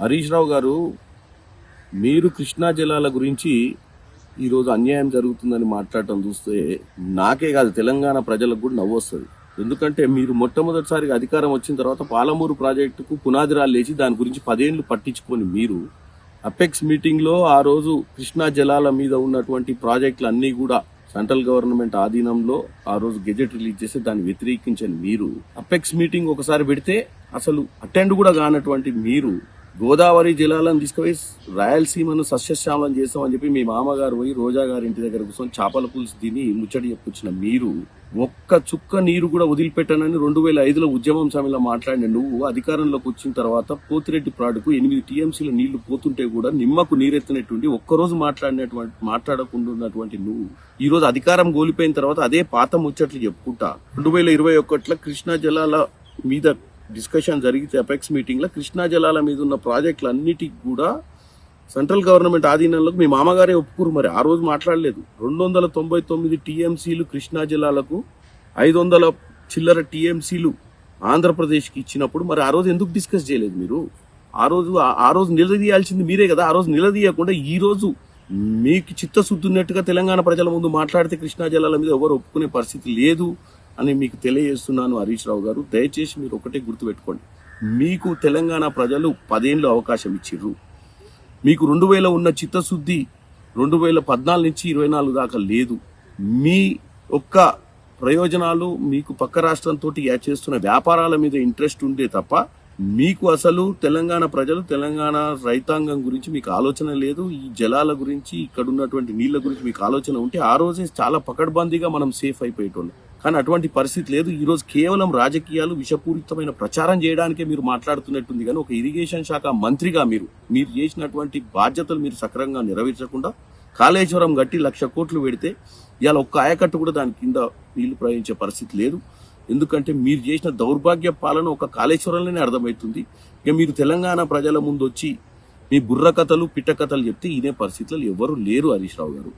హరీష్ రావు గారు, మీరు కృష్ణా జలాల గురించి ఈరోజు అన్యాయం జరుగుతుందని మాట్లాడటం చూస్తే నాకే కాదు తెలంగాణ ప్రజలకు కూడా నవ్వు వస్తుంది. ఎందుకంటే మీరు మొట్టమొదటిసారిగా అధికారం వచ్చిన తర్వాత పాలమూరు ప్రాజెక్టుకు పునాదిరాలు లేచి దాని గురించి 10 ఏళ్లు పట్టించుకొని మీరు అపెక్స్ మీటింగ్ లో ఆ రోజు కృష్ణా జలాల మీద ఉన్నటువంటి ప్రాజెక్టులు అన్ని కూడా సెంట్రల్ గవర్నమెంట్ ఆధీనంలో ఆ రోజు గెజెట్ రిలీజ్ చేసి దాన్ని వ్యతిరేకించని మీరు అపెక్స్ మీటింగ్ ఒకసారి పెడితే అసలు అటెండ్ కూడా కానటువంటి మీరు గోదావరి జలాలను తీసుకుపోయి రాయలసీమను సస్యశ్యామలం చేస్తామని చెప్పి మీ మామగారు పోయి రోజా గారి ఇంటి దగ్గర కూర్చొని చేపల పులుసు తిని ముచ్చటి చెప్పుకొచ్చిన మీరు ఒక్క చుక్క నీరు కూడా వదిలిపెట్టానని 2005లో ఉద్యమం సమయంలో మాట్లాడిన నువ్వు అధికారంలోకి వచ్చిన తర్వాత పోతిరెడ్డి ప్రాడుకు 8 టీఎంసీల నీళ్లు పోతుంటే కూడా నిమ్మకు నీరెత్తినటువంటి ఒక్కరోజు మాట్లాడకుండా ఉన్నటువంటి నువ్వు ఈ రోజు అధికారం కోల్పోయిన తర్వాత అదే పాత ముచ్చట్లు చెప్పుకుంటా 2021లో కృష్ణా జలాల మీద డిస్కషన్ జరిగితే అపెక్స్ మీటింగ్ లో కృష్ణా జలాల మీద ఉన్న ప్రాజెక్టులు అన్నిటికి కూడా సెంట్రల్ గవర్నమెంట్ ఆధీనంలోకి మీ మామగారే ఒప్పుకోరు. మరి ఆ రోజు మాట్లాడలేదు. 299 టీఎంసీలు కృష్ణా జలాలకు 500 చిల్లర టీఎంసీలు ఆంధ్రప్రదేశ్కి ఇచ్చినప్పుడు మరి ఆ రోజు ఎందుకు డిస్కస్ చేయలేదు మీరు? ఆ రోజు నిలదీయాల్సింది మీరే కదా. ఆ రోజు నిలదీయకుండా ఈ రోజు మీకు చిత్తశుద్ధి ఉన్నట్టుగా తెలంగాణ ప్రజల ముందు మాట్లాడితే కృష్ణా జలాల మీద ఎవరు ఒప్పుకునే పరిస్థితి లేదు అని మీకు తెలియజేస్తున్నాను. హరీష్ రావు గారు, దయచేసి మీరు ఒకటే గుర్తుపెట్టుకోండి. మీకు తెలంగాణ ప్రజలు 10 ఏళ్ళు అవకాశం ఇచ్చిర్రు. మీకు 2000 ఉన్న చిత్తశుద్ధి 2014 నుంచి 24 దాకా లేదు. మీ ఒక్క ప్రయోజనాలు మీకు పక్క రాష్ట్రంతో చేస్తున్న వ్యాపారాల మీద ఇంట్రెస్ట్ ఉండే తప్ప మీకు అసలు తెలంగాణ ప్రజలు తెలంగాణ రైతాంగం గురించి మీకు ఆలోచన లేదు. ఈ జలాల గురించి ఇక్కడ ఉన్నటువంటి నీళ్ల గురించి మీకు ఆలోచన ఉంటే ఆ రోజే చాలా పకడ్బందీగా మనం సేఫ్ అయిపోయేటోళ్ళం. కానీ అటువంటి పరిస్థితి లేదు. ఈ రోజు కేవలం రాజకీయాలు విషపూరితమైన ప్రచారం చేయడానికే మీరు మాట్లాడుతున్నట్టుంది. కానీ ఒక ఇరిగేషన్ శాఖ మంత్రిగా మీరు చేసినటువంటి బాధ్యతలు మీరు సక్రమంగా నెరవేర్చకుండా కాళేశ్వరం గట్టి 1,00,000 కోట్లు పెడితే ఇవాళ ఒక్క ఆయకట్టు కూడా దాని కింద నీళ్లు ప్రవహించే పరిస్థితి లేదు. ఎందుకంటే మీరు చేసిన దౌర్భాగ్య పాలన ఒక కాళేశ్వరంలోనే అర్థమవుతుంది. ఇక మీరు తెలంగాణ ప్రజల ముందు వచ్చి మీ బుర్ర కథలు పిట్ట కథలు చెప్తే ఇదే పరిస్థితులు ఎవరు లేరు హరీష్ రావు గారు.